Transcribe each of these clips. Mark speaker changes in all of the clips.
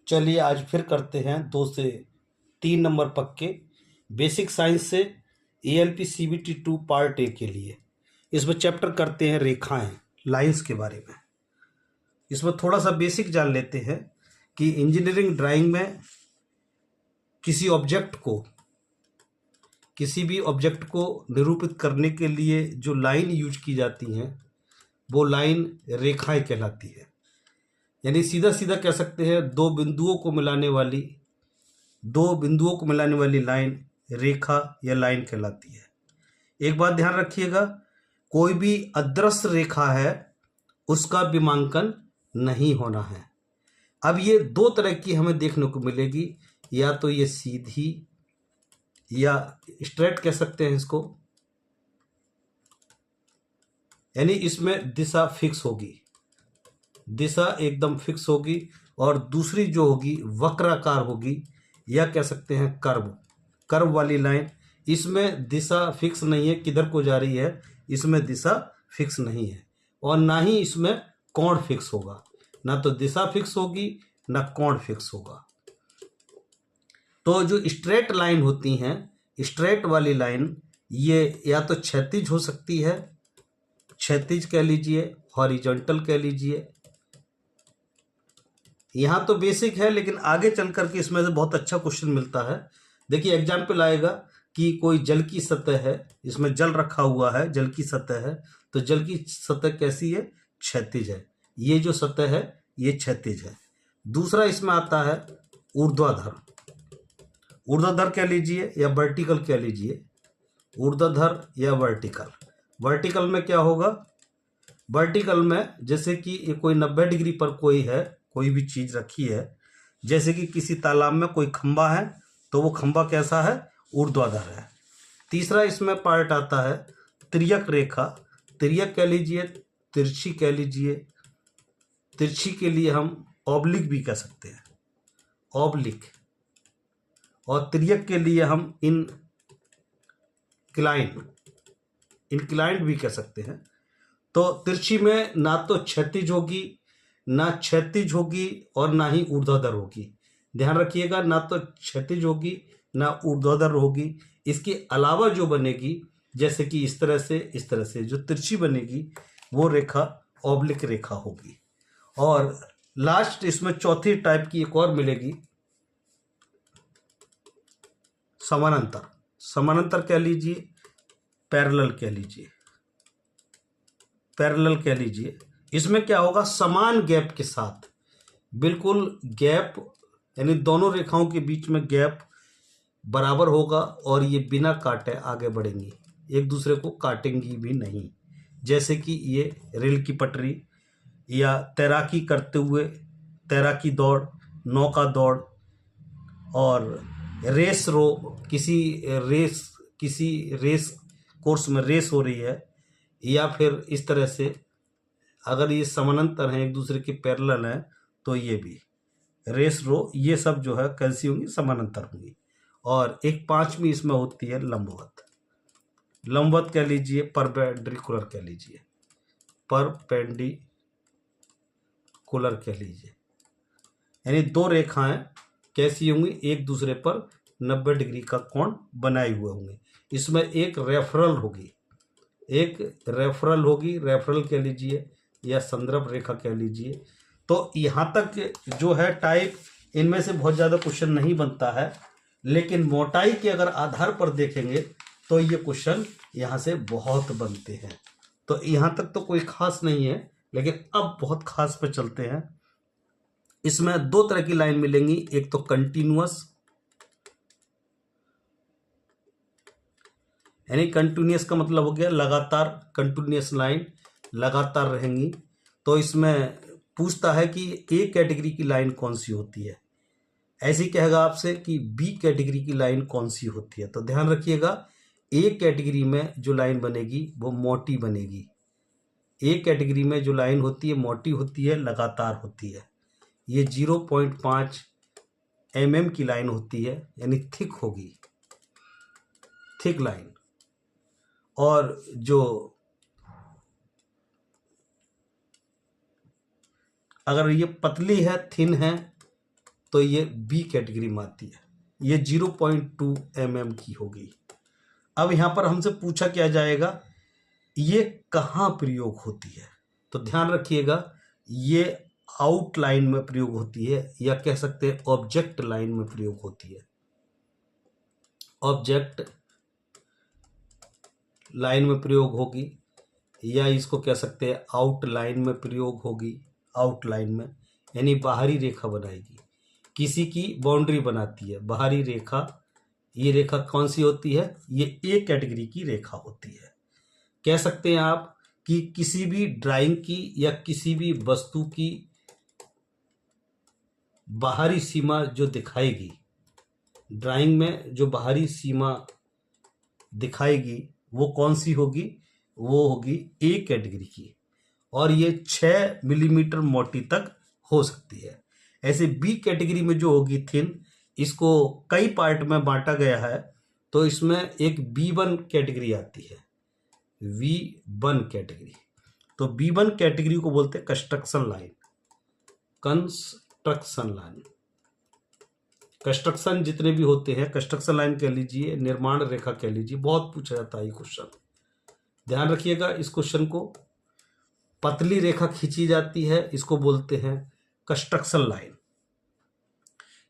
Speaker 1: चलिए आज फिर करते हैं 2 से 3 नंबर पक्के बेसिक साइंस से ALP CBT 2 पार्ट ए के लिए। इसमें चैप्टर करते हैं रेखाएं, लाइंस के बारे में। इसमें थोड़ा सा बेसिक जान लेते हैं कि इंजीनियरिंग ड्राइंग में किसी भी ऑब्जेक्ट को निरूपित करने के लिए जो लाइन यूज की जाती हैं वो लाइन रेखाएं कहलाती है। यानी सीधा सीधा कह सकते हैं दो बिंदुओं को मिलाने वाली लाइन रेखा या लाइन कहलाती है। एक बात ध्यान रखिएगा, कोई भी अदृश्य रेखा है उसका विमांकन नहीं होना है। अब ये दो तरह की हमें देखने को मिलेगी, या तो ये सीधी या स्ट्रेट कह सकते हैं इसको, यानी इसमें दिशा फिक्स होगी, दिशा एकदम फिक्स होगी, और दूसरी जो होगी वक्राकार होगी, या कह सकते हैं कर्व वाली लाइन। इसमें दिशा फिक्स नहीं है, किधर को जा रही है इसमें दिशा फिक्स नहीं है, और ना ही इसमें कोण फिक्स होगा। ना तो दिशा फिक्स होगी ना कोण फिक्स होगा। तो जो स्ट्रेट लाइन होती हैं, स्ट्रेट वाली लाइन ये या तो क्षैतिज हो सकती है, क्षैतिज कह लीजिए, हॉरिजॉन्टल कह लीजिए। यहाँ तो बेसिक है, लेकिन आगे चल करके इसमें से बहुत अच्छा क्वेश्चन मिलता है। देखिए एग्जाम्पल आएगा कि कोई जल की सतह है, इसमें जल रखा हुआ है, जल की सतह है, तो जल की सतह कैसी है? क्षैतिज है। ये जो सतह है ये क्षैतिज है। दूसरा इसमें आता है ऊर्ध्वाधर, ऊर्ध्वाधर कह लीजिए या वर्टिकल कह लीजिए, ऊर्ध्वाधर या वर्टिकल। वर्टिकल में क्या होगा? वर्टिकल में जैसे कि ये कोई 90 डिग्री पर कोई है, कोई भी चीज रखी है, जैसे कि किसी तालाब में कोई खंबा है, तो वो खंबा कैसा है? ऊर्ध्वाधर है। तीसरा इसमें पार्ट आता है तिर्यक रेखा, तिर्यक कह लीजिए, तिरछी कह लीजिए। तिरछी के लिए हम ऑब्लिक भी कह सकते हैं, ऑब्लिक, और तिर्यक के लिए हम इंक्लाइंड भी कह सकते हैं। तो तिरछी में ना तो क्षैतिज होगी और ना ही ऊर्ध्वाधर होगी। ध्यान रखिएगा, ना तो क्षैतिज होगी ना ऊर्ध्वाधर होगी। इसके अलावा जो बनेगी, जैसे कि इस तरह से जो तिरछी बनेगी वो रेखा ऑब्लिक रेखा होगी। और लास्ट इसमें चौथी टाइप की एक और मिलेगी, समानांतर। समानांतर कह लीजिए, पैरेलल कह लीजिए। इसमें क्या होगा? समान गैप के साथ, बिल्कुल गैप, यानी दोनों रेखाओं के बीच में गैप बराबर होगा, और ये बिना काटे आगे बढ़ेंगी, एक दूसरे को काटेंगी भी नहीं। जैसे कि ये रेल की पटरी, या तैराकी करते हुए तैराकी दौड़, नौका दौड़, और रेस किसी रेस कोर्स में रेस हो रही है, या फिर इस तरह से अगर ये समानांतर हैं, एक दूसरे के पैरेलल हैं, तो ये भी रेस रो, ये सब जो है कैसी होंगी? समानांतर होंगी। और एक पांचवी इसमें होती है लंबवत कह लीजिए, परपेंडिकुलर कह लीजिए, परपेंडिकुलर कह लीजिए। यानी दो रेखाएं कैसी होंगी? एक दूसरे पर 90 डिग्री का कोण बनाए हुए होंगे। इसमें एक रेफरल होगी, रेफरल कह लीजिए या संदर्भ रेखा कह लीजिए। तो यहाँ तक जो है टाइप, इनमें से बहुत ज़्यादा क्वेश्चन नहीं बनता है, लेकिन मोटाई के अगर आधार पर देखेंगे तो ये क्वेश्चन यहाँ से बहुत बनते हैं। तो यहाँ तक तो कोई खास नहीं है, लेकिन अब बहुत खास पे चलते हैं। इसमें दो तरह की लाइन मिलेंगी, एक तो कंटिन्यूअस, यानी कंटिन्यूअस का मतलब हो गया लगातार, कंटिन्यूअस लाइन लगातार रहेंगी। तो इसमें पूछता है कि ए कैटेगरी की लाइन कौन सी होती है। ऐसे ही कहेगा आपसे कि बी कैटेगरी की लाइन कौन सी होती है। तो ध्यान रखिएगा, ए कैटेगरी में जो लाइन बनेगी वो मोटी बनेगी। ए कैटेगरी में जो लाइन होती है मोटी होती है, लगातार होती है। ये 0.5 mm की लाइन होती है, यानी थिक होगी, थिक लाइन। और जो अगर ये पतली है, थिन है, तो ये बी कैटेगरी में आती है। ये 0.2 mm की होगी। अब यहाँ पर हमसे पूछा क्या जाएगा, ये कहाँ प्रयोग होती है? तो ध्यान रखिएगा, ये आउटलाइन में प्रयोग होती है, या कह सकते हैं ऑब्जेक्ट लाइन में प्रयोग होती है। ऑब्जेक्ट लाइन में प्रयोग होगी, या इसको कह सकते हैं आउटलाइन में प्रयोग होगी। आउटलाइन में यानी बाहरी रेखा बनाएगी, किसी की बाउंड्री बनाती है बाहरी रेखा। ये रेखा कौन सी होती है? ये ए कैटेगरी की रेखा होती है। कह सकते हैं आप कि किसी भी ड्राइंग की या किसी भी वस्तु की बाहरी सीमा जो दिखाएगी, ड्राइंग में जो बाहरी सीमा दिखाएगी वो कौन सी होगी? वो होगी ए कैटेगरी की, और ये 6 मिलीमीटर मोटी तक हो सकती है। ऐसे बी कैटेगरी में जो होगी थिन, इसको कई पार्ट में बांटा गया है, तो इसमें एक B1 कैटेगरी आती है, V1 कैटेगरी। तो B1 कैटेगरी को बोलते हैं construction line. Construction line, construction जितने भी होते हैं, कंस्ट्रक्शन लाइन कह लीजिए, निर्माण रेखा कह लीजिए, बहुत पूछा जाता है ये क्वेश्चन। ध्यान रखिएगा इस क्वेश्चन को। पतली रेखा खींची जाती है, इसको बोलते हैं कंस्ट्रक्शन लाइन।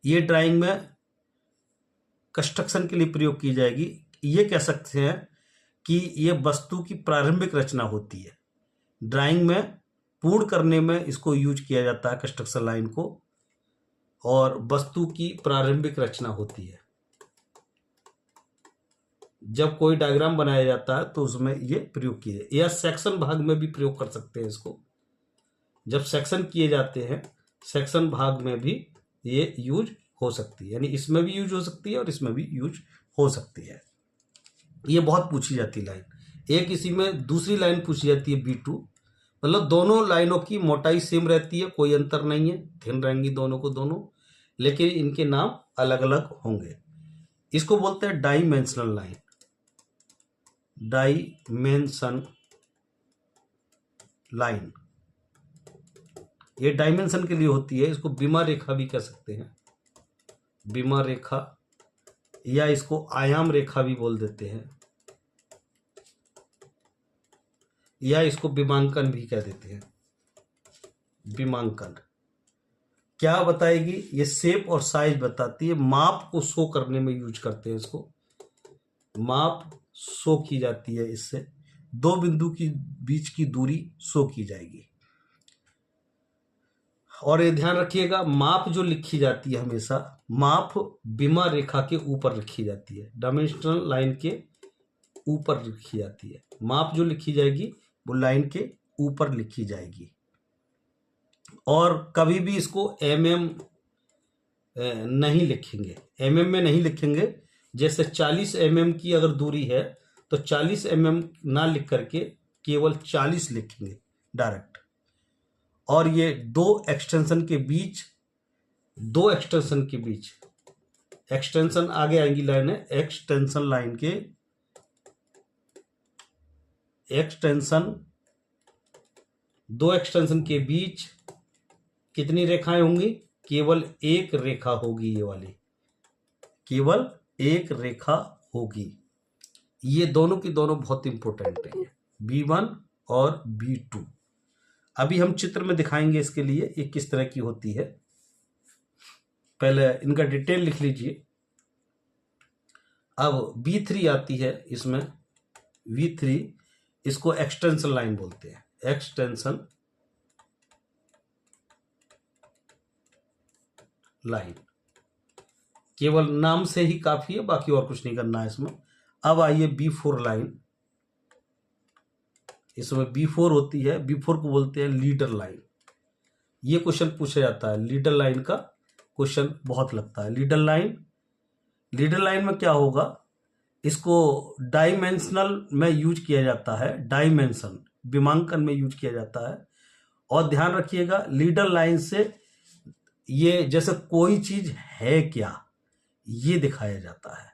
Speaker 1: ये ड्राइंग में कंस्ट्रक्शन के लिए प्रयोग की जाएगी। ये कह सकते हैं कि ये वस्तु की प्रारंभिक रचना होती है। ड्राइंग में पूर्ण करने में इसको यूज किया जाता है कंस्ट्रक्शन लाइन को, और वस्तु की प्रारंभिक रचना होती है। जब कोई डायग्राम बनाया जाता है तो उसमें ये प्रयोग किए, या सेक्शन भाग में भी प्रयोग कर सकते हैं इसको। जब सेक्शन किए जाते हैं, सेक्शन भाग में भी ये यूज हो सकती है, यानी इसमें भी यूज हो सकती है और इसमें भी यूज हो सकती है। ये बहुत पूछी जाती लाइन। एक इसी में दूसरी लाइन पूछी जाती है B2, मतलब दोनों लाइनों की मोटाई सेम रहती है, कोई अंतर नहीं है, थिन रहेंगी दोनों को दोनों, लेकिन इनके नाम अलग अलग होंगे। इसको बोलते हैं डाइमेंशनल लाइन। डाइमेंशन लाइन ये डायमेंशन के लिए होती है। इसको बीमा रेखा भी कह सकते हैं, बीमा रेखा, या इसको आयाम रेखा भी बोल देते हैं, या इसको विमांकन भी कह देते हैं। विमांकन क्या बताएगी? ये शेप और साइज बताती है, माप को शो करने में यूज करते हैं इसको। माप शो की जाती है, इससे दो बिंदु की बीच की दूरी शो की जाएगी। और ये ध्यान रखिएगा, माप जो लिखी जाती है हमेशा, माप बीमा रेखा के ऊपर लिखी जाती है, डायमेंशनल लाइन के ऊपर लिखी जाती है। माप जो लिखी जाएगी वो लाइन के ऊपर लिखी जाएगी। और कभी भी इसको mm नहीं लिखेंगे, mm में नहीं लिखेंगे। जैसे 40 mm की अगर दूरी है तो 40 mm ना लिख करके केवल 40 लिखेंगे डायरेक्ट। और ये दो एक्सटेंशन के बीच, दो एक्सटेंशन के बीच, एक्सटेंशन आगे आएंगी लाइन है, एक्सटेंशन लाइन के एक्सटेंशन, दो एक्सटेंशन के बीच कितनी रेखाएं होंगी? केवल एक रेखा होगी, ये वाली केवल एक रेखा होगी। ये दोनों की दोनों बहुत इंपॉर्टेंट है, B1 और B2। अभी हम चित्र में दिखाएंगे इसके लिए ये किस तरह की होती है। पहले इनका डिटेल लिख लीजिए। अब B3 आती है इसमें, V3 इसको एक्सटेंशन लाइन बोलते हैं, एक्सटेंशन लाइन। केवल नाम से ही काफी है, बाकी और कुछ नहीं करना है इसमें। अब आइए B4 लाइन, इसमें B4 होती है, B4 को बोलते हैं लीडर लाइन। ये क्वेश्चन पूछा जाता है, लीडर लाइन का क्वेश्चन बहुत लगता है। लीडर लाइन, लीडर लाइन में क्या होगा? इसको डायमेंशनल में यूज किया जाता है, डायमेंशन विमांकन में यूज किया जाता है। और ध्यान रखिएगा, लीडर लाइन से ये जैसे कोई चीज है क्या, ये दिखाया जाता है।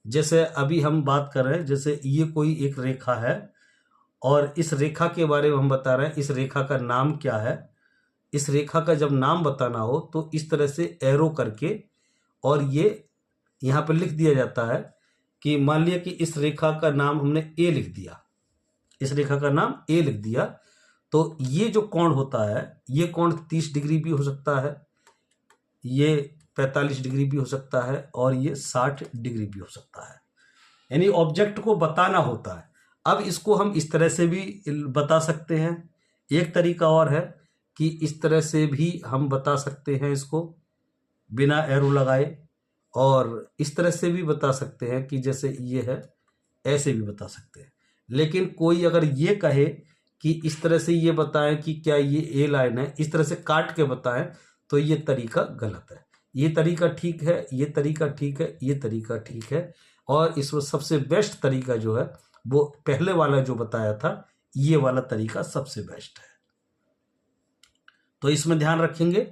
Speaker 1: जैसे अभी हम बात कर रहे हैं, जैसे ये कोई एक रेखा है और इस रेखा के बारे में हम बता रहे हैं, इस रेखा का नाम क्या है, इस रेखा का जब नाम बताना हो तो इस तरह से एरो करके और ये यहाँ पर लिख दिया जाता है कि मान लिया कि इस रेखा का नाम हमने ए लिख दिया, इस रेखा का नाम ए लिख दिया, तो ये जो कोण होता है ये कोण 30 डिग्री भी हो सकता है, ये 45 डिग्री भी हो सकता है और ये 60 डिग्री भी हो सकता है। यानी ऑब्जेक्ट को बताना होता है। अब इसको हम इस तरह से भी बता सकते हैं। एक तरीका और है कि इस तरह से भी हम बता सकते हैं इसको बिना एरो लगाए, और इस तरह से भी बता सकते हैं कि जैसे ये है ऐसे भी बता सकते हैं। लेकिन कोई अगर ये कहे कि इस तरह से ये बताएं कि क्या ये ए लाइन है, इस तरह से काट के बताएं, तो ये तरीका गलत है। ये तरीका ठीक है, ये तरीका ठीक है, ये तरीका ठीक है, और इसमें सबसे बेस्ट तरीका जो है वो पहले वाला जो बताया था, ये वाला तरीका सबसे बेस्ट है। तो इसमें ध्यान रखेंगे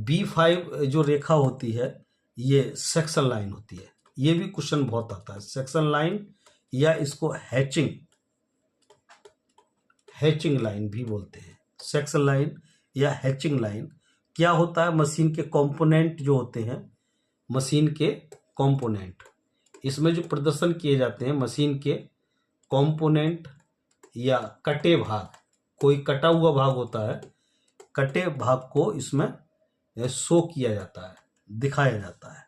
Speaker 1: B5 जो रेखा होती है ये सेक्शन लाइन होती है। ये भी क्वेश्चन बहुत आता है, सेक्शन लाइन या इसको हैचिंग लाइन भी बोलते हैं। सेक्शन लाइन या हैचिंग लाइन क्या होता है? मशीन के कंपोनेंट जो होते हैं, मशीन के कंपोनेंट, इसमें जो प्रदर्शन किए जाते हैं मशीन के कंपोनेंट या कटे भाग, कोई कटा हुआ भाग होता है, कटे भाग को इसमें शो किया जाता है, दिखाया जाता है।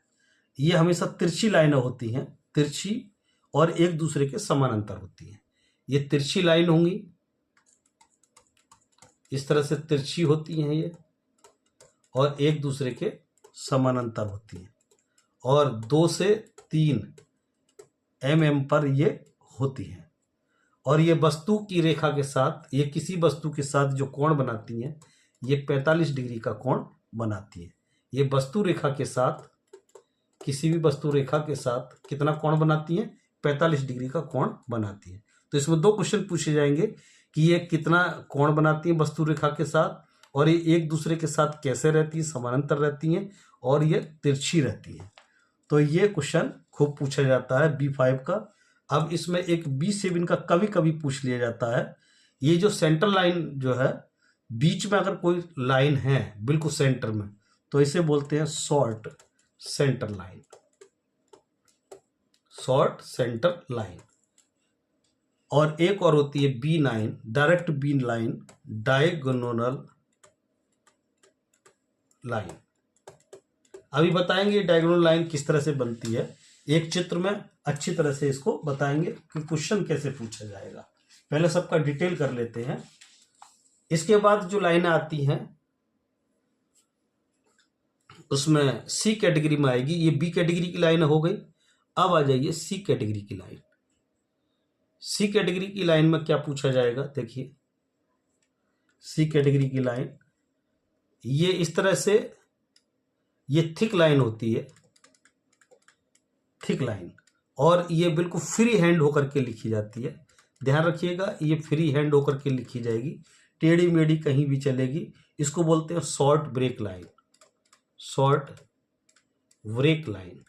Speaker 1: ये हमेशा तिरछी लाइनें होती हैं, तिरछी और एक दूसरे के समानांतर होती हैं। ये तिरछी लाइन होंगी, इस तरह से तिरछी होती हैं ये, और एक दूसरे के समानांतर होती हैं, और 2 से 3 mm पर ये होती हैं। और ये वस्तु की रेखा के साथ, ये किसी वस्तु के साथ जो कोण बनाती हैं ये 45 डिग्री का कोण बनाती है। ये वस्तु रेखा के साथ, किसी भी वस्तु रेखा के साथ कितना कोण बनाती है? 45 डिग्री का कोण बनाती है। तो इसमें 2 क्वेश्चन पूछे जाएंगे कि ये कितना कोण बनाती है वस्तु रेखा के साथ, और ये एक दूसरे के साथ कैसे रहती है, समानांतर रहती हैं, और ये तिरछी रहती है। तो ये क्वेश्चन खूब पूछा जाता है B5 का। अब इसमें एक B7 का कभी कभी पूछ लिया जाता है। ये जो सेंटर लाइन जो है, बीच में अगर कोई लाइन है बिल्कुल सेंटर में, तो इसे बोलते हैं short centre line, short centre line. और एक और होती है B9, direct bean line, diagonal line. अभी बताएंगे डायगोनल लाइन किस तरह से बनती है, एक चित्र में अच्छी तरह से इसको बताएंगे कि क्वेश्चन कैसे पूछा जाएगा। पहले सबका डिटेल कर लेते हैं। इसके बाद जो लाइनें आती हैं उसमें C कैटेगरी में आएगी। ये B कैटेगरी की लाइन हो गई। अब आ जाइए C कैटेगरी की लाइन। C कैटेगरी की लाइन में क्या पूछा जाएगा? देखिए C कैटेगरी की लाइन ये इस तरह से, ये थिक लाइन होती है, थिक लाइन, और ये बिल्कुल फ्री हैंड होकर के लिखी जाती है। ध्यान रखिएगा, ये फ्री हैंड होकर के लिखी जाएगी, टेढ़ी मेढ़ी कहीं भी चलेगी। इसको बोलते हैं short break line, short break line.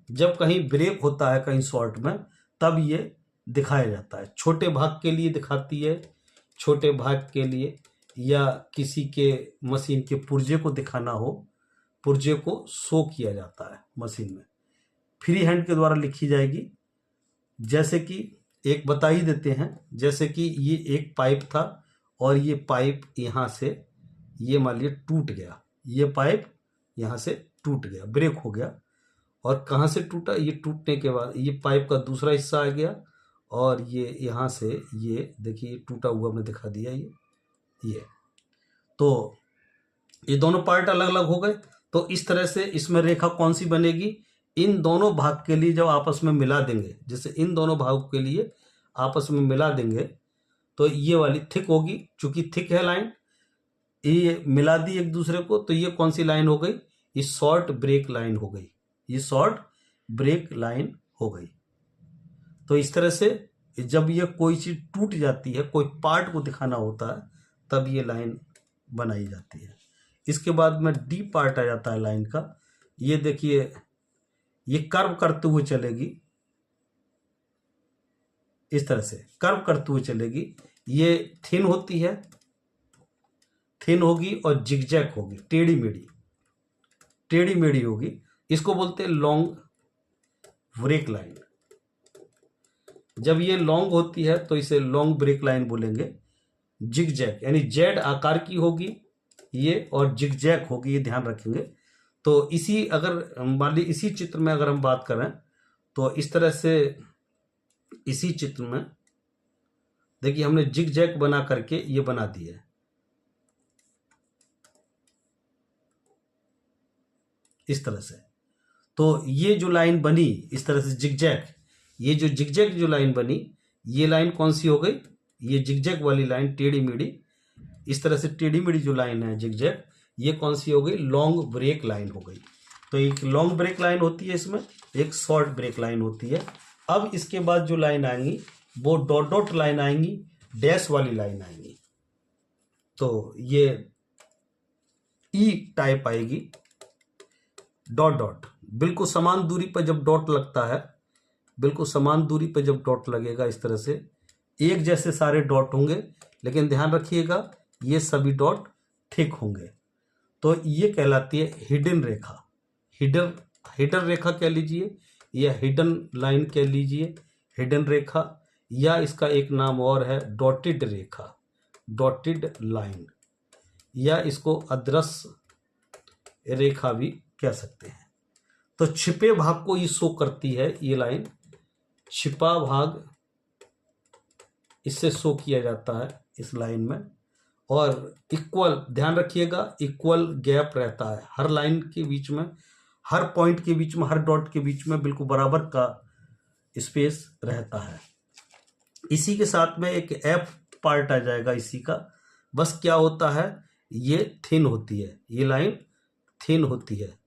Speaker 1: जब कहीं ब्रेक होता है कहीं शॉर्ट में, तब ये दिखाया जाता है। छोटे भाग के लिए दिखाती है, छोटे भाग के लिए, या किसी के मशीन के पुर्जे को दिखाना हो, पुर्जे को शो किया जाता है मशीन में, फ्री हैंड के द्वारा लिखी जाएगी। जैसे कि एक बता ही देते हैं, जैसे कि ये एक पाइप था और ये पाइप यहाँ से, ये मान लीजिए टूट गया, ये पाइप यहाँ से टूट गया, ब्रेक हो गया। और कहाँ से टूटा? ये टूटने के बाद ये पाइप का दूसरा हिस्सा आ गया, और ये यहाँ से, ये देखिए टूटा हुआ मैं दिखा दिया, ये तो ये दोनों पार्ट अलग अलग हो गए। तो इस तरह से इसमें रेखा कौन सी बनेगी? इन दोनों भाग के लिए जब आपस में मिला देंगे, जैसे इन दोनों भागों के लिए आपस में मिला देंगे, तो ये वाली थिक होगी। चूंकि थिक है लाइन, ये मिला दी एक दूसरे को, तो ये कौन सी लाइन हो गई? ये शॉर्ट ब्रेक लाइन हो गई, ये शॉर्ट ब्रेक लाइन हो गई। तो इस तरह से जब ये कोई चीज टूट जाती है, कोई पार्ट को दिखाना होता है, तब ये लाइन बनाई जाती है। इसके बाद में डी पार्ट आ जाता है लाइन का। ये देखिए, ये कर्व करते हुए चलेगी, इस तरह से कर्व करते हुए चलेगी। ये थिन होती है, थिन होगी और जिगजैग होगी, टेढ़ी मेढ़ी होगी। इसको बोलते हैं लॉन्ग ब्रेक लाइन। जब ये लॉन्ग होती है तो इसे लॉन्ग ब्रेक लाइन बोलेंगे। जिगजैग यानी जेड आकार की होगी ये, और जिगजैग होगी, ये ध्यान रखेंगे। तो इसी अगर मान ली इसी चित्र में अगर हम बात करें तो इस तरह से इसी चित्र में देखिए हमने जिगजैग बना करके ये बना दिया है इस तरह से। तो ये जो लाइन बनी इस तरह से जिगजैग, ये जो जिगजैग जो लाइन बनी, ये लाइन कौन सी हो गई? ये जिगजैग वाली लाइन टेढ़ी मेढ़ी, इस तरह से टेढ़ी मेढ़ी जो लाइन है जिगजैग, ये कौन सी हो गई? लॉन्ग ब्रेक लाइन हो गई। तो एक लॉन्ग ब्रेक लाइन होती है इसमें, एक शॉर्ट ब्रेक लाइन होती है। अब इसके बाद जो लाइन आएंगी वो डॉट डॉट लाइन आएंगी, डैश वाली लाइन आएंगी। तो ये ई टाइप आएगी, डॉट डॉट। बिल्कुल समान दूरी पर जब डॉट लगता है, बिल्कुल समान दूरी पर जब डॉट लगेगा इस तरह से, एक जैसे सारे डॉट होंगे, लेकिन ध्यान रखिएगा ये सभी डॉट थिक होंगे। तो ये कहलाती है हिडन रेखा। हिडन रेखा कह लीजिए या हिडन लाइन कह लीजिए, हिडन रेखा, या इसका एक नाम और है डॉटेड रेखा, डॉटेड लाइन, या इसको अदृश्य रेखा भी कह सकते हैं। तो छिपे भाग को ये शो करती है ये लाइन, छिपा भाग इससे शो किया जाता है इस लाइन में। और इक्वल, ध्यान रखिएगा इक्वल गैप रहता है हर लाइन के बीच में, हर पॉइंट के बीच में, हर डॉट के बीच में बिल्कुल बराबर का स्पेस रहता है। इसी के साथ में एक एफ पार्ट आ जाएगा इसी का। बस क्या होता है, ये थिन होती है, ये लाइन थिन होती है,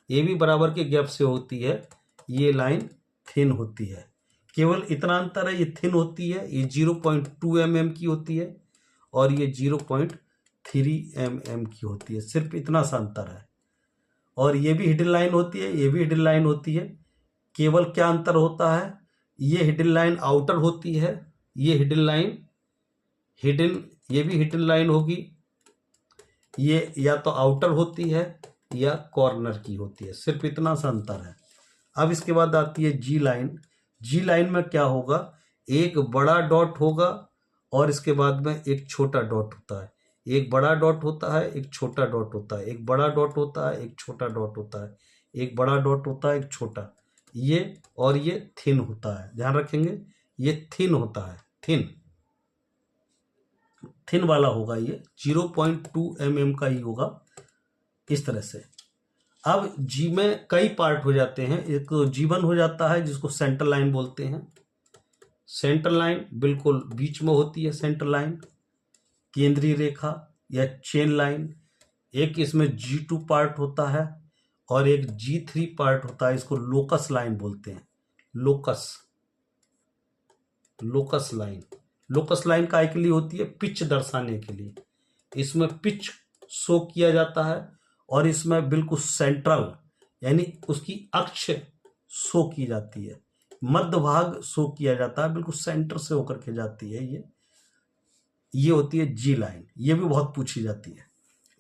Speaker 1: ये भी बराबर के गैप से होती है, ये लाइन थिन होती है। केवल इतना अंतर है, ये थिन होती है, ये 0.2 mm की होती है और ये 0.3 mm की होती है, सिर्फ इतना सा अंतर है। और ये भी हिडन लाइन होती है, ये भी हिडन लाइन होती है। केवल क्या अंतर होता है, ये हिडन लाइन आउटर होती है, ये हिडन लाइन हिडन, ये भी हिडन लाइन होगी, ये या तो आउटर होती है या कॉर्नर की होती है, सिर्फ इतना सा अंतर है। अब इसके बाद आती है जी लाइन। जी लाइन में क्या होगा, एक बड़ा डॉट होगा और इसके बाद में एक छोटा डॉट होता है, एक बड़ा डॉट होता है, एक छोटा डॉट होता है, एक बड़ा डॉट होता है, एक छोटा डॉट होता है, एक बड़ा डॉट होता है, एक छोटा, ये और ये थिन होता है। ध्यान रखेंगे ये थिन होता है, थिन वाला होगा, ये 0.2 mm का ही होगा इस तरह से। अब जी में कई पार्ट हो जाते हैं, एक तो G1 हो जाता है जिसको सेंटर लाइन बोलते हैं। सेंटर लाइन बिल्कुल बीच में होती है, सेंटर लाइन, केंद्रीय रेखा या चेन लाइन। एक इसमें G2 पार्ट होता है और एक G3 पार्ट होता है, इसको लोकस लाइन बोलते हैं। लोकस लाइन, लोकस लाइन काय के लिए होती है, पिच दर्शाने के लिए। इसमें पिच शो किया जाता है और इसमें बिल्कुल सेंट्रल यानी उसकी अक्ष शो की जाती है, मध्य भाग शो किया जाता है, बिल्कुल सेंटर से होकर के जाती है ये होती है जी लाइन। ये भी बहुत पूछी जाती है।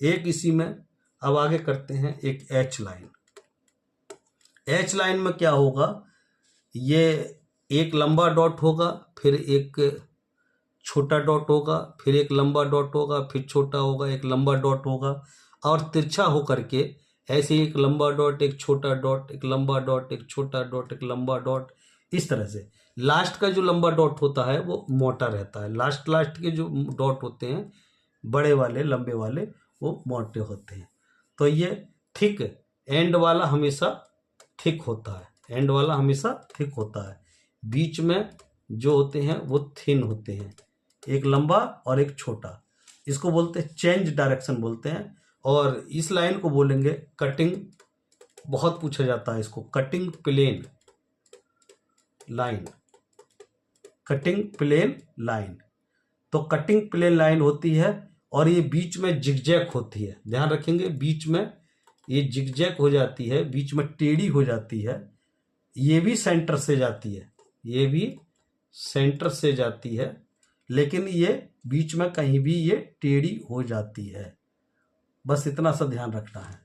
Speaker 1: एक इसी में अब आगे करते हैं एक एच लाइन। एच लाइन में क्या होगा, ये एक लंबा डॉट होगा, फिर एक छोटा डॉट होगा, फिर एक लंबा डॉट होगा, फिर छोटा होगा, एक लंबा डॉट होगा और तिरछा होकर के ऐसे एक लंबा डॉट, एक छोटा डॉट, एक लंबा डॉट, एक छोटा डॉट, एक लंबा डॉट, इस तरह से। लास्ट का जो लंबा डॉट होता है वो मोटा रहता है, लास्ट के जो डॉट होते हैं बड़े वाले लंबे वाले वो मोटे होते हैं। तो ये थिक, एंड वाला हमेशा थिक होता है, एंड वाला हमेशा थिक होता है। बीच में जो होते हैं वो थिन होते हैं, एक लंबा और एक छोटा। इसको बोलते हैं चेंज डायरेक्शन बोलते हैं। और इस लाइन को बोलेंगे कटिंग, बहुत पूछा जाता है इसको, cutting plane line, cutting plane line. तो कटिंग प्लेन लाइन होती है और ये बीच में जिगजैग होती है। ध्यान रखेंगे बीच में ये जिगजैग हो जाती है, बीच में टेढ़ी हो जाती है। ये भी सेंटर से जाती है, ये भी सेंटर से जाती है, लेकिन ये बीच में कहीं भी ये टेढ़ी हो जाती है, बस इतना सा ध्यान रखना है।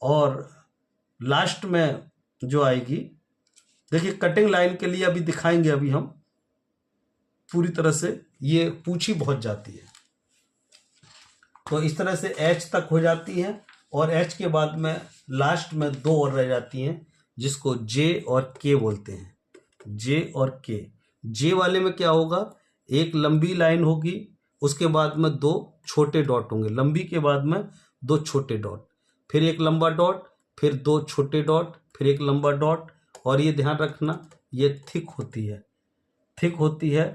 Speaker 1: और लास्ट में जो आएगी, देखिए कटिंग लाइन के लिए अभी दिखाएंगे, अभी हम पूरी तरह से ये पूंछी बहुत जाती है, तो इस तरह से एच तक हो जाती है, और एच के बाद में लास्ट में दो और रह जाती हैं जिसको जे और के बोलते हैं, जे और के। जे वाले में क्या होगा, एक लंबी लाइन होगी, उसके बाद में दो छोटे डॉट होंगे, लंबी के बाद में दो छोटे डॉट, फिर एक लंबा डॉट, फिर दो छोटे डॉट, फिर एक लंबा डॉट। और ये ध्यान रखना ये थिक होती है, थिक होती है।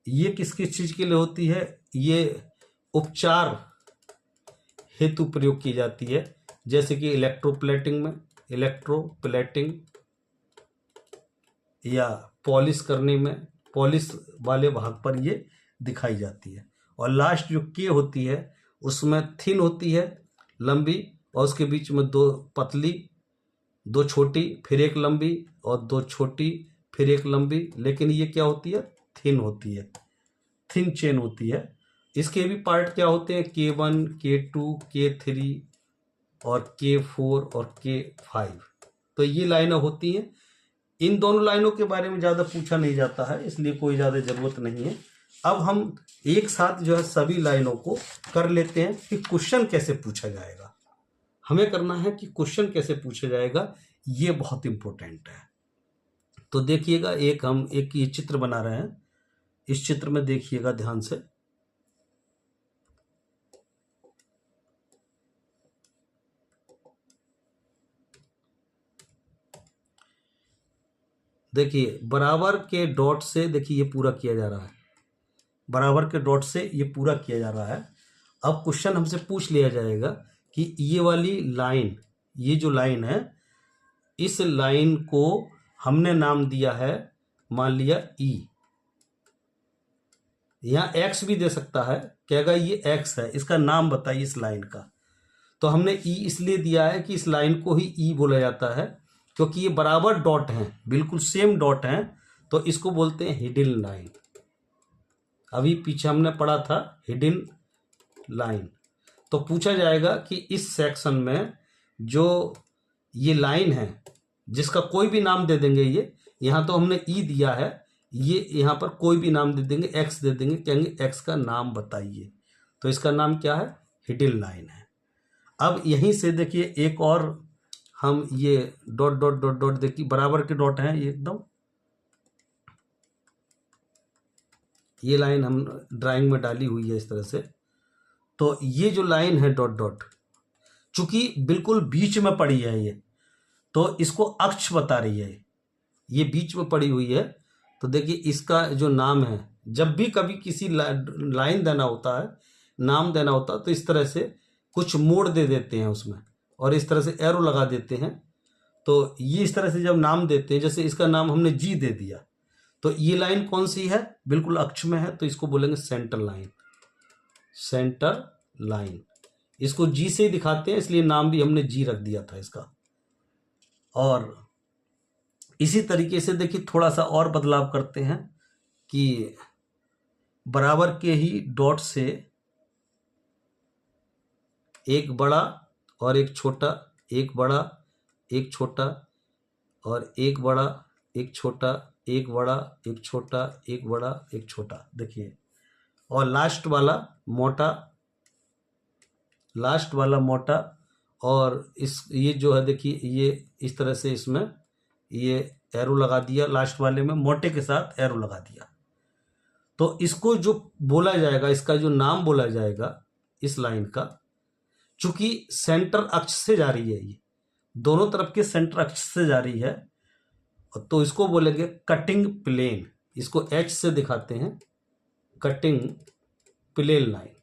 Speaker 1: ये किस किस चीज़ के लिए होती है, ये उपचार हेतु प्रयोग की जाती है, जैसे कि इलेक्ट्रोप्लेटिंग में, इलेक्ट्रोप्लेटिंग या पॉलिश करने में, पॉलिश वाले भाग पर ये दिखाई जाती है। और लास्ट जो के होती है उसमें थिन होती है, लंबी, और उसके बीच में दो पतली, दो छोटी, फिर एक लंबी, और दो छोटी, फिर एक लंबी। लेकिन ये क्या होती है, थिन होती है, थिन चेन होती है। इसके भी पार्ट क्या होते हैं, K1, K2, K3 और K4 और K5। तो ये लाइनें होती हैं। इन दोनों लाइनों के बारे में ज़्यादा पूछा नहीं जाता है, इसलिए कोई ज़्यादा ज़रूरत नहीं है। अब हम एक साथ जो है सभी लाइनों को कर लेते हैं कि क्वेश्चन कैसे पूछा जाएगा। हमें करना है कि क्वेश्चन कैसे पूछा जाएगा, ये बहुत इंपॉर्टेंट है। तो देखिएगा, हम एक ये चित्र बना रहे हैं, इस चित्र में देखिएगा ध्यान से। देखिए बराबर के डॉट से, देखिए ये पूरा किया जा रहा है, बराबर के डॉट से ये पूरा किया जा रहा है। अब क्वेश्चन हमसे पूछ लिया जाएगा कि ये वाली लाइन, ये जो लाइन है, इस लाइन को हमने नाम दिया है, मान लिया ई, यहाँ एक्स भी दे सकता है, कहेगा ये एक्स है, इसका नाम बताइए इस लाइन का। तो हमने ई इसलिए दिया है कि इस लाइन को ही ई बोला जाता है, क्योंकि ये बराबर डॉट हैं, बिल्कुल सेम डॉट हैं, तो इसको बोलते हैं हिडन लाइन। अभी पीछे हमने पढ़ा था हिडन लाइन। तो पूछा जाएगा कि इस सेक्शन में जो ये लाइन है, जिसका कोई भी नाम दे देंगे, ये यहाँ तो हमने ई दिया है, ये यहाँ पर कोई भी नाम दे देंगे, एक्स दे देंगे, कहेंगे एक्स का नाम बताइए। तो इसका नाम क्या है, हिडन लाइन है। अब यहीं से देखिए एक और हम ये डॉट डॉट डॉट डॉट, देखिए बराबर के डॉट हैं ये एकदम, ये लाइन हम ड्राइंग में डाली हुई है इस तरह से। तो ये जो लाइन है डॉट डॉट, चूंकि बिल्कुल बीच में पड़ी है ये, तो इसको अक्ष बता रही है, ये बीच में पड़ी हुई है। तो देखिए इसका जो नाम है, जब भी कभी किसी लाइन देना होता है, नाम देना होता है, तो इस तरह से कुछ मोड़ दे देते हैं उसमें, और इस तरह से एरो लगा देते हैं। तो ये इस तरह से जब नाम देते हैं, जैसे इसका नाम हमने जी दे दिया, तो ये लाइन कौन सी है, बिल्कुल अक्ष में है, तो इसको बोलेंगे सेंटर लाइन, सेंटर लाइन। इसको जी से ही दिखाते हैं, इसलिए नाम भी हमने जी रख दिया था इसका। और इसी तरीके से देखिए थोड़ा सा और बदलाव करते हैं कि बराबर के ही डॉट से एक बड़ा और एक छोटा, एक बड़ा एक छोटा, और एक बड़ा एक छोटा, एक बड़ा एक छोटा, एक बड़ा एक छोटा, देखिए। और लास्ट वाला मोटा, लास्ट वाला मोटा, और इस ये जो है देखिए, ये इस तरह से इसमें ये एरो लगा दिया, लास्ट वाले में मोटे के साथ एरो लगा दिया। तो इसको जो बोला जाएगा, इसका जो नाम बोला जाएगा इस लाइन का, चूंकि सेंटर अक्ष से जा रही है, ये दोनों तरफ के सेंटर अक्ष से जा रही है, तो इसको बोलेंगे कटिंग प्लेन। इसको एच से दिखाते हैं, कटिंग प्लेन लाइन।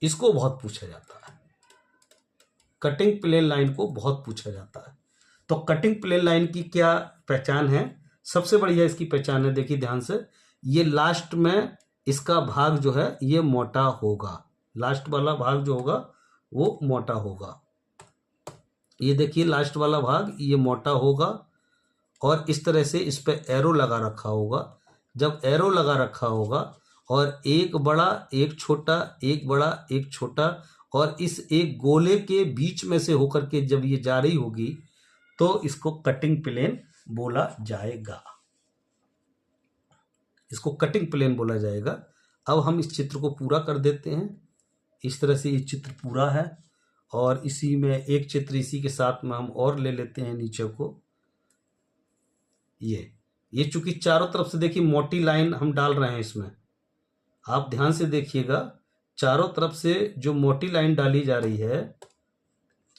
Speaker 1: इसको बहुत पूछा जाता है, कटिंग प्लेन लाइन को बहुत पूछा जाता है। तो कटिंग प्लेन लाइन की क्या पहचान है, सबसे बढ़िया इसकी पहचान है, देखिए ध्यान से, ये लास्ट में इसका भाग जो है ये मोटा होगा, लास्ट वाला भाग जो होगा वो मोटा होगा। ये देखिए लास्ट वाला भाग ये मोटा होगा, और इस तरह से इस पे एरो लगा रखा होगा। जब एरो लगा रखा होगा और एक बड़ा एक छोटा, एक बड़ा एक छोटा, और इस एक गोले के बीच में से होकर के जब ये जा रही होगी तो इसको कटिंग प्लेन बोला जाएगा। इसको कटिंग प्लेन बोला जाएगा। अब हम इस चित्र को पूरा कर देते हैं। इस तरह से ये चित्र पूरा है, और इसी में एक चित्र इसी के साथ में हम और ले लेते हैं नीचे को। ये चूंकि चारों तरफ से देखिए मोटी लाइन हम डाल रहे हैं इसमें, आप ध्यान से देखिएगा, चारों तरफ से जो मोटी लाइन डाली जा रही है,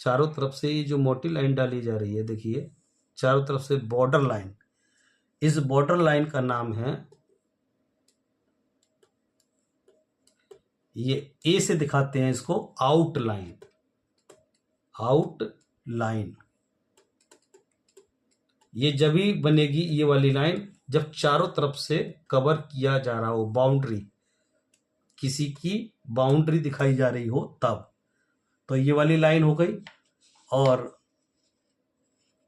Speaker 1: चारों तरफ से ये जो मोटी लाइन डाली जा रही है, देखिए चारों तरफ से बॉर्डर लाइन, इस बॉर्डर लाइन का नाम है, ये ए से दिखाते हैं इसको, आउटलाइन। आउटलाइन ये जब भी बनेगी ये वाली लाइन जब चारों तरफ से कवर किया जा रहा हो, बाउंड्री, किसी की बाउंड्री दिखाई जा रही हो तब, तो ये वाली लाइन हो गई। और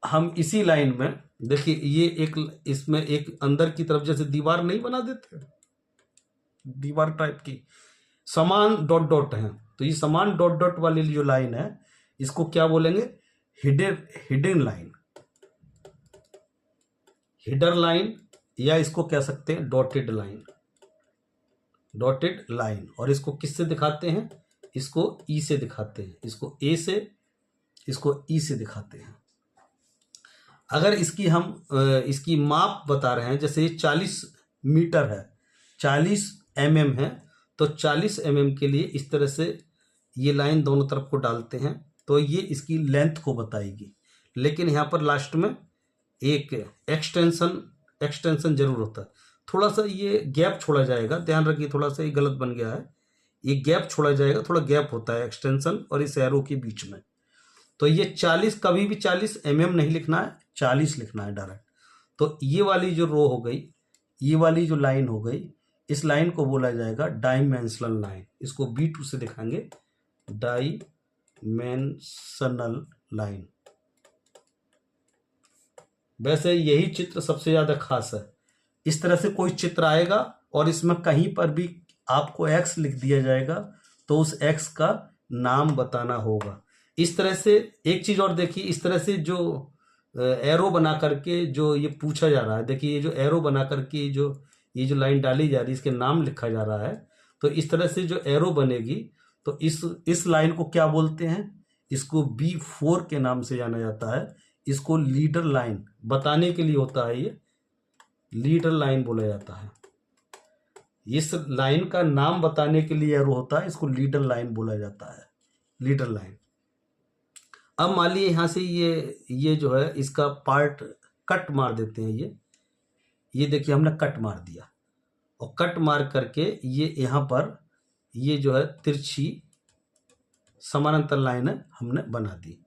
Speaker 1: हम इसी लाइन में देखिए ये एक, इसमें एक अंदर की तरफ जैसे दीवार नहीं बना देते, दीवार टाइप की समान डॉट डॉट हैं, तो ये समान डॉट डॉट वाली जो लाइन है इसको क्या बोलेंगे? हिडन लाइन, हिडर लाइन, या इसको कह सकते हैं डॉटेड लाइन, डॉटेड लाइन। और इसको किससे दिखाते हैं? इसको ई से दिखाते हैं, इसको ए से, इसको ई से दिखाते हैं। अगर इसकी हम इसकी माप बता रहे हैं, जैसे ये 40 मीटर है, 40 mm है, तो 40 mm के लिए इस तरह से ये लाइन दोनों तरफ को डालते हैं तो ये इसकी लेंथ को बताएगी। लेकिन यहाँ पर लास्ट में एक एक्सटेंशन जरूर होता है, थोड़ा सा ये गैप छोड़ा जाएगा, ध्यान रखिए, थोड़ा सा ये गलत बन गया है, ये गैप छोड़ा जाएगा, थोड़ा गैप होता है एक्सटेंशन और इस एरो के बीच में। तो ये 40, कभी भी 40 mm नहीं लिखना है, 40 लिखना है डायरेक्ट। तो ये वाली जो रो हो गई, ये वाली जो लाइन हो गई, इस लाइन को बोला जाएगा डायमेंशनल लाइन। इसको B2 से दिखाएंगे, डायमेंशनल लाइन। वैसे यही चित्र सबसे ज्यादा खास है। इस तरह से कोई चित्र आएगा और इसमें कहीं पर भी आपको X लिख दिया जाएगा तो उस X का नाम बताना होगा। इस तरह से एक चीज और देखिए, इस तरह से जो एरो बना करके जो ये पूछा जा रहा है, देखिए ये जो एरो बना करके ये जो लाइन डाली जा रही है इसके नाम लिखा जा रहा है, तो इस तरह से जो एरो बनेगी तो इस लाइन को क्या बोलते हैं? इसको B4 के नाम से जाना जाता है। इसको लीडर लाइन बताने के लिए होता है, ये लीडर लाइन बोला जाता है। इस लाइन का नाम बताने के लिए एरो होता है, इसको लीडर लाइन बोला जाता है, लीडर लाइन। अब मान लीजिए यहाँ से ये जो है इसका पार्ट कट मार देते हैं, ये देखिए हमने कट मार दिया, और कट मार करके ये यहाँ पर ये जो है तिरछी समानांतर लाइन है हमने बना दी।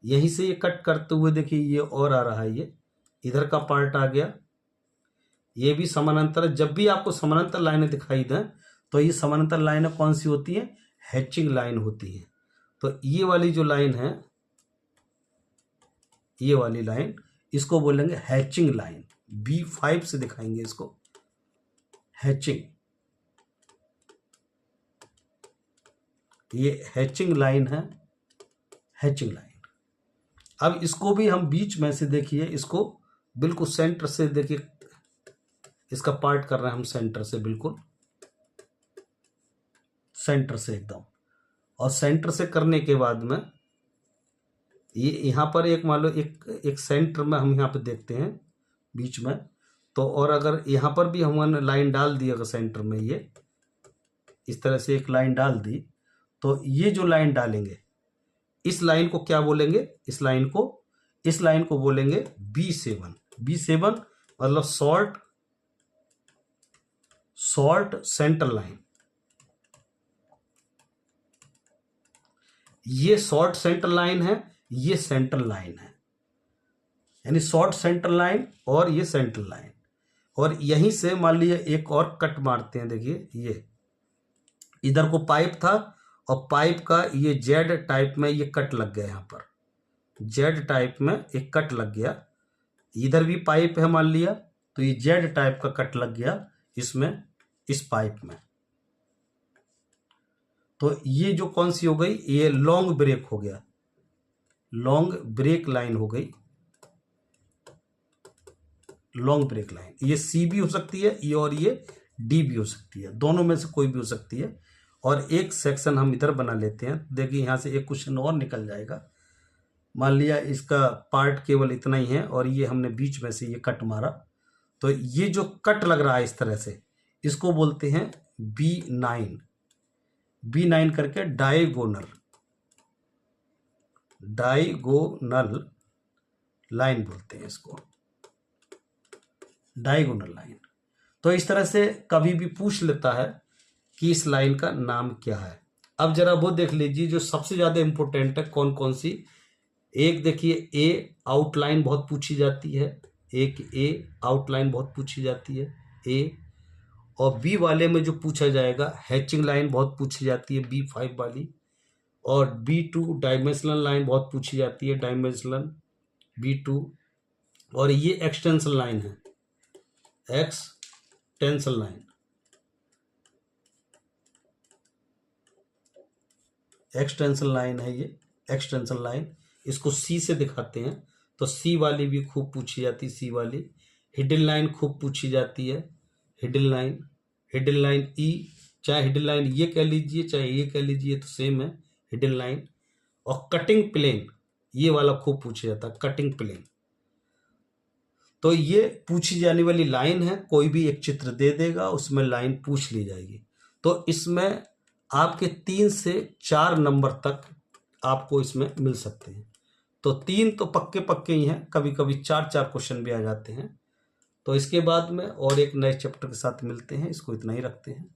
Speaker 1: यहीं से ये कट करते हुए देखिए ये और आ रहा है, ये इधर का पार्ट आ गया, ये भी समानांतर। जब भी आपको समानांतर लाइनें दिखाई दें तो ये समानांतर लाइनें कौन सी होती हैं? हैचिंग लाइन होती है। तो ये वाली जो लाइन है, ये वाली लाइन, इसको बोलेंगे हैचिंग लाइन। B5 से दिखाएंगे इसको, हैचिंग। ये हैचिंग लाइन है, हैचिंग लाइन। अब इसको भी हम बीच में से देखिए, इसको बिल्कुल सेंटर से देखिए, इसका पार्ट कर रहे हैं हम सेंटर से, बिल्कुल सेंटर से एकदम। और सेंटर से करने के बाद में ये यहाँ पर एक मान लो एक सेंटर में हम यहाँ पे देखते हैं बीच में, तो और अगर यहाँ पर भी हमने लाइन डाल दी, अगर सेंटर में ये इस तरह से एक लाइन डाल दी, तो ये जो लाइन डालेंगे इस लाइन को क्या बोलेंगे? इस लाइन को बोलेंगे B7। B7 मतलब शॉर्ट सेंटर लाइन। ये शॉर्ट सेंटर लाइन है, ये सेंटर लाइन है, यानी शॉर्ट सेंटर लाइन और ये सेंटर लाइन। और यहीं से मान लीजिए एक और कट मारते हैं, देखिए ये इधर को पाइप था और पाइप का ये जेड टाइप में ये कट लग गया, यहाँ पर जेड टाइप में एक कट लग गया। इधर भी पाइप है मान लिया, तो ये जेड टाइप का कट लग गया इसमें, इस पाइप में। तो ये जो कौन सी हो गई, ये लॉन्ग ब्रेक हो गया, लॉन्ग ब्रेक लाइन हो गई, लॉन्ग ब्रेक लाइन। ये सी भी हो सकती है, ये और ये डी भी हो सकती है, दोनों में से कोई भी हो सकती है। और एक सेक्शन हम इधर बना लेते हैं। देखिए यहाँ से एक क्वेश्चन और निकल जाएगा। मान लिया इसका पार्ट केवल इतना ही है और ये हमने बीच में से ये कट मारा, तो ये जो कट लग रहा है इस तरह से, इसको बोलते हैं B9, B9 करके डायगोनल, डायगोनल लाइन बोलते हैं इसको, डायगोनल लाइन। तो इस तरह से कभी भी पूछ लेता है कि इस लाइन का नाम क्या है। अब जरा वो देख लीजिए जो सबसे ज्यादा इंपॉर्टेंट है, कौन कौन सी। एक देखिए ए आउटलाइन बहुत पूछी जाती है, एक ए आउटलाइन बहुत पूछी जाती है ए। और बी वाले में जो पूछा जाएगा हैचिंग लाइन बहुत पूछी जाती है B5 वाली। और B2 डायमेंशनल लाइन बहुत पूछी जाती है, डायमेंशनल B2। और ये एक्सटेंशन लाइन है, एक्सटेंशन लाइन, एक्सटेंशन लाइन है ये, एक्सटेंशन लाइन। इसको सी से दिखाते हैं तो सी वाली भी खूब पूछी जाती है, सी वाली। हिडन लाइन खूब पूछी जाती है, हिडन लाइन, हिडन लाइन ई, चाहे हिडन लाइन ये कह लीजिए चाहे ये कह लीजिए तो सेम है, हिडन लाइन। और कटिंग प्लेन ये वाला खूब पूछा जाता है, कटिंग प्लेन। तो ये पूछी जाने वाली लाइन है, कोई भी एक चित्र दे देगा उसमें लाइन पूछ ली जाएगी। तो इसमें आपके 3 से 4 नंबर तक आपको इसमें मिल सकते हैं। तो 3 तो पक्के पक्के ही हैं, कभी कभी 4-4 क्वेश्चन भी आ जाते हैं। तो इसके बाद में और एक नए चैप्टर के साथ मिलते हैं, इसको इतना ही रखते हैं।